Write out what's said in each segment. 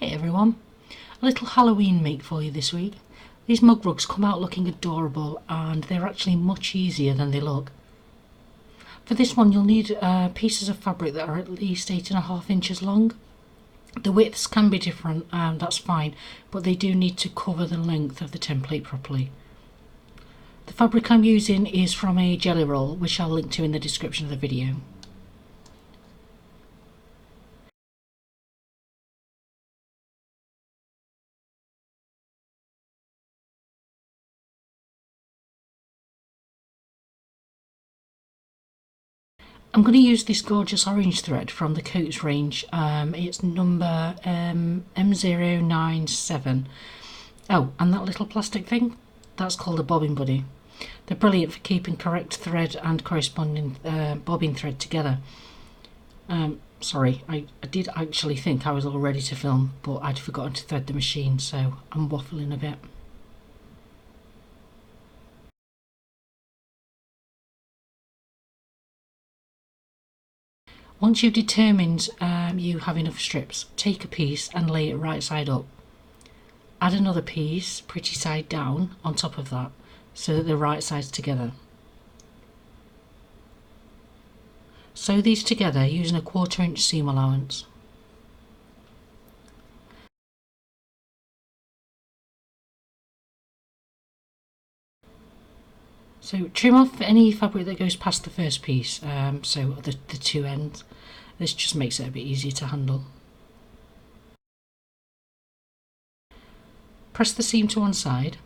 Hey everyone, a little Halloween make for you this week. These mug rugs come out looking adorable and they're actually much easier than they look. For this one you'll need pieces of fabric that are at least 8.5 inches long. The widths can be different, that's fine, but they do need to cover the length of the template properly. The fabric I'm using is from a jelly roll, which I'll link to in the description of the video. I'm going to use this gorgeous orange thread from the Coats range. It's number M097. Oh, and that little plastic thing? That's called a bobbin buddy. They're brilliant for keeping correct thread and corresponding bobbin thread together. Sorry, I did actually think I was all ready to film, but I'd forgotten to thread the machine, so I'm waffling a bit. Once you've determined you have enough strips, take a piece and lay it right side up. Add another piece, pretty side down, on top of that, so that they're right sides together. Sew these together using a 1/4 inch seam allowance. So trim off any fabric that goes past the first piece, so the two ends. This just makes it a bit easier to handle. Press the seam to one side.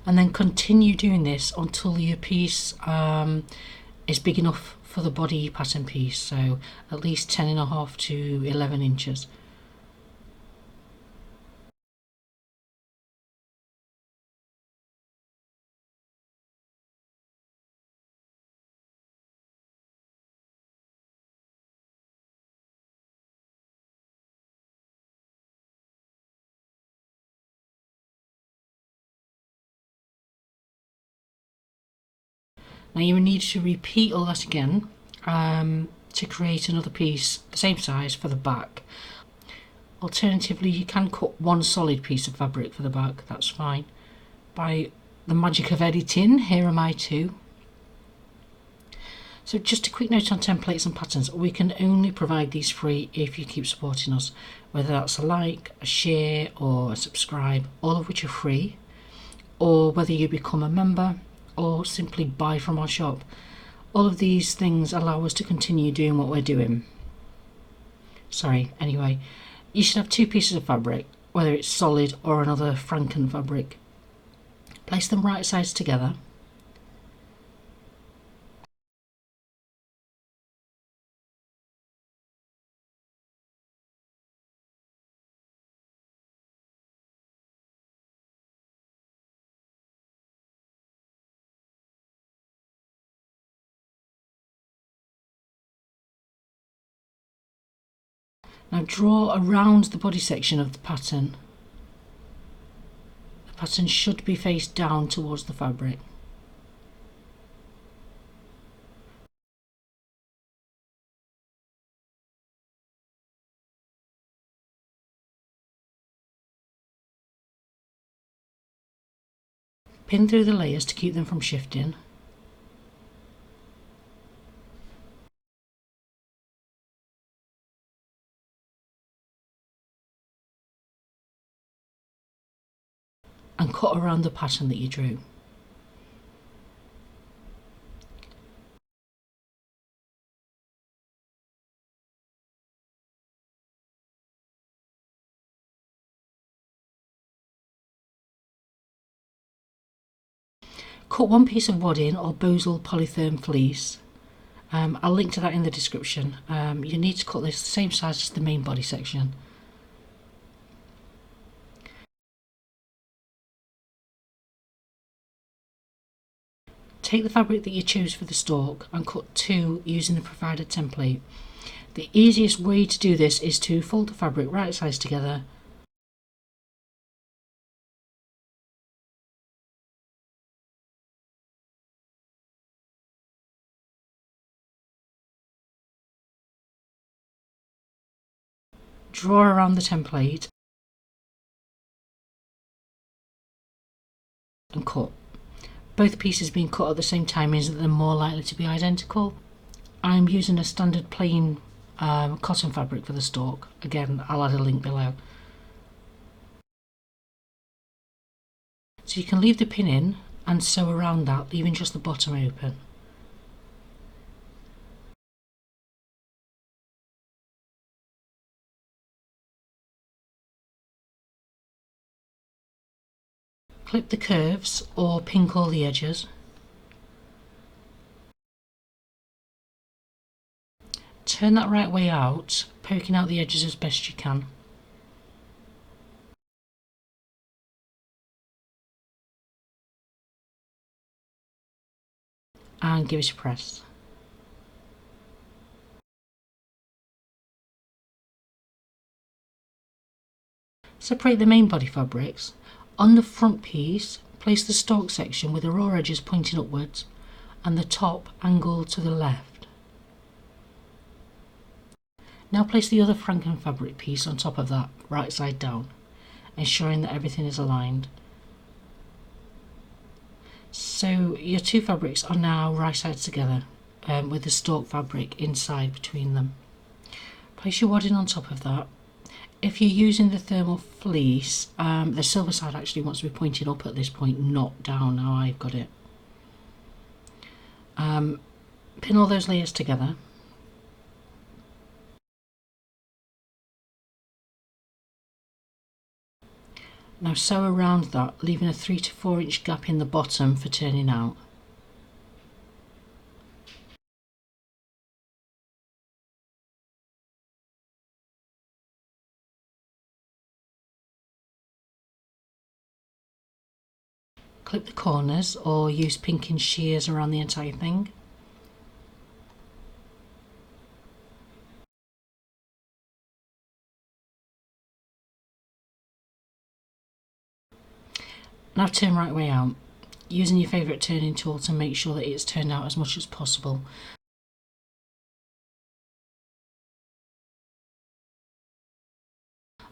And then continue doing this until your piece is big enough for the body pattern piece, so at least 10.5 to 11 inches. Now you will need to repeat all that again to create another piece the same size for the back. Alternatively, you can cut one solid piece of fabric for the back, that's fine. By the magic of editing, here am I too. So just a quick note on templates and patterns, we can only provide these free if you keep supporting us, whether that's a like, a share or a subscribe, all of which are free, or whether you become a member or simply buy from our shop. All of these things allow us to continue doing what we're doing. Anyway, you should have 2 pieces of fabric, whether it's solid or another Franken fabric. Place them right sides together. Now draw around the body section of the pattern. The pattern should be face down towards the fabric. Pin through the layers to keep them from shifting. And cut around the pattern that you drew. Cut one piece of wadding or Bosal polytherm fleece. I'll link to that in the description. You need to cut this the same size as the main body section. Take the fabric that you choose for the stalk and cut 2 using the provided template. The easiest way to do this is to fold the fabric right sides together draw around the template and cut. Both pieces being cut at the same time means that they're more likely to be identical. I'm using a standard plain cotton fabric for the stalk. Again, I'll add a link below. So you can leave the pin in and sew around that, leaving just the bottom open. Clip the curves or pink all the edges. Turn that right way out, poking out the edges as best you can. And give it a press. Separate the main body fabrics. On the front piece, place the stalk section with the raw edges pointing upwards and the top angled to the left. Now place the other Franken fabric piece on top of that, right side down, ensuring that everything is aligned. So your two fabrics are now right sides together, with the stalk fabric inside between them. Place your wadding on top of that. If you're using the thermal fleece, the silver side actually wants to be pointed up at this point, not down. Now I've got it. Pin all those layers together. Now sew around that, leaving a 3 to 4 inch gap in the bottom for turning out. Clip the corners or use pinking shears around the entire thing. Now turn right way out, using your favourite turning tool to make sure that it's turned out as much as possible.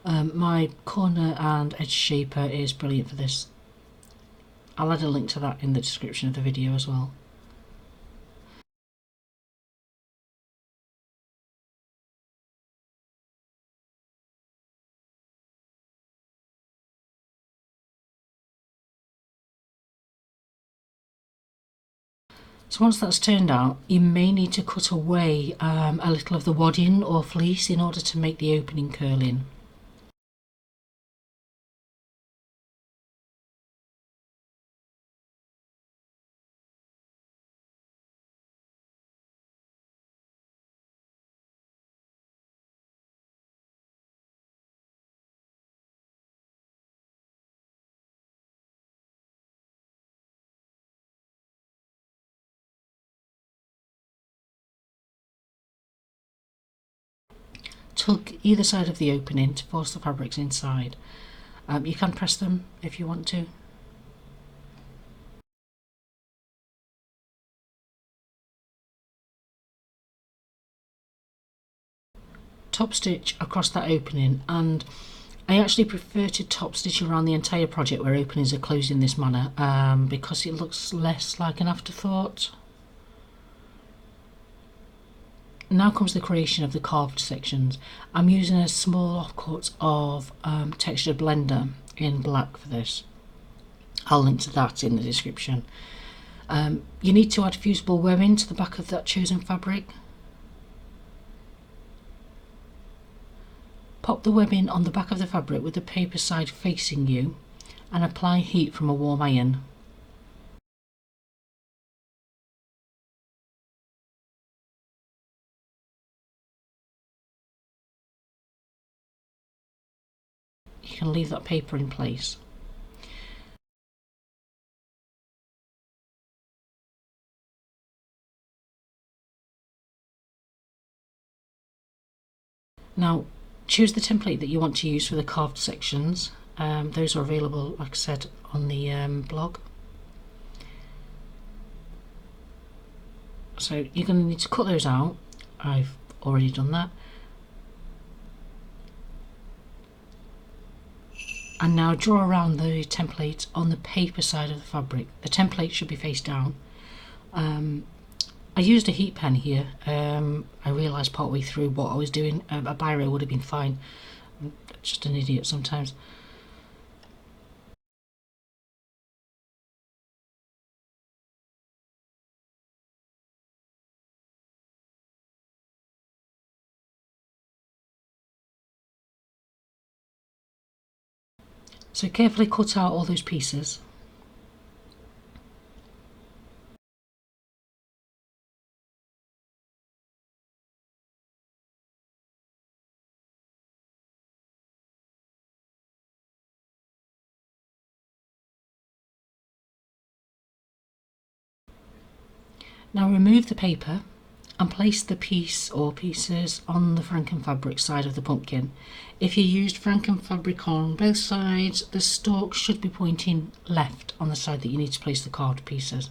My corner and edge shaper is brilliant for this. I'll add a link to that in the description of the video as well. So once that's turned out, you may need to cut away a little of the wadding or fleece in order to make the opening curl in. Tug either side of the opening to force the fabrics inside. You can press them if you want to. Top stitch across that opening, and I actually prefer to top stitch around the entire project where openings are closed in this manner because it looks less like an afterthought. Now comes the creation of the carved sections. I'm using a small offcut of textured blender in black for this. I'll link to that in the description. You need to add fusible webbing to the back of that chosen fabric. Pop the webbing on the back of the fabric with the paper side facing you and apply heat from a warm iron. You can leave that paper in place. Now choose the template that you want to use for the carved sections. Those are available, like I said, on the blog. So you're going to need to cut those out. I've already done that. And now draw around the template on the paper side of the fabric. The template should be face down. I used a heat pen here. I realised partway through what I was doing. A biro would have been fine. I'm just an idiot sometimes. So carefully cut out all those pieces. Now remove the paper and place the piece or pieces on the Franken fabric side of the pumpkin. If you used Franken fabric on both sides, the stalk should be pointing left on the side that you need to place the carved pieces.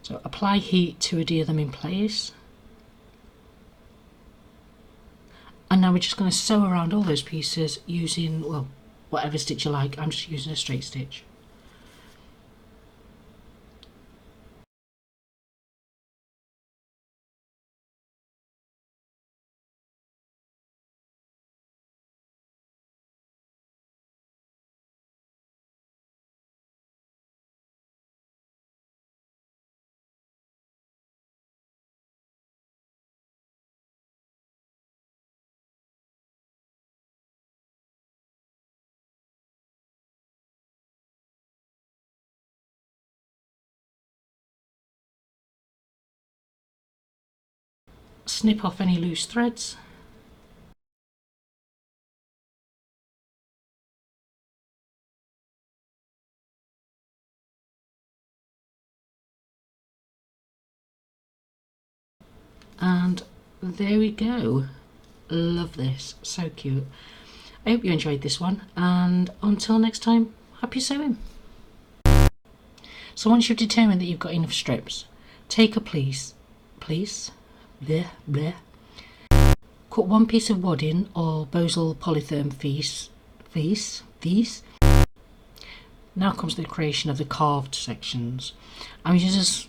So apply heat to adhere them in place. And now we're just going to sew around all those pieces using, well, whatever stitch you like. I'm just using a straight stitch. Snip off any loose threads. And there we go. Love this, so cute. I hope you enjoyed this one, and until next time, happy sewing. So once you've determined that you've got enough strips, take a piece, bleh, bleh. Cut one piece of wadding or Bosal polytherm piece. Now comes the creation of the carved sections. I'm using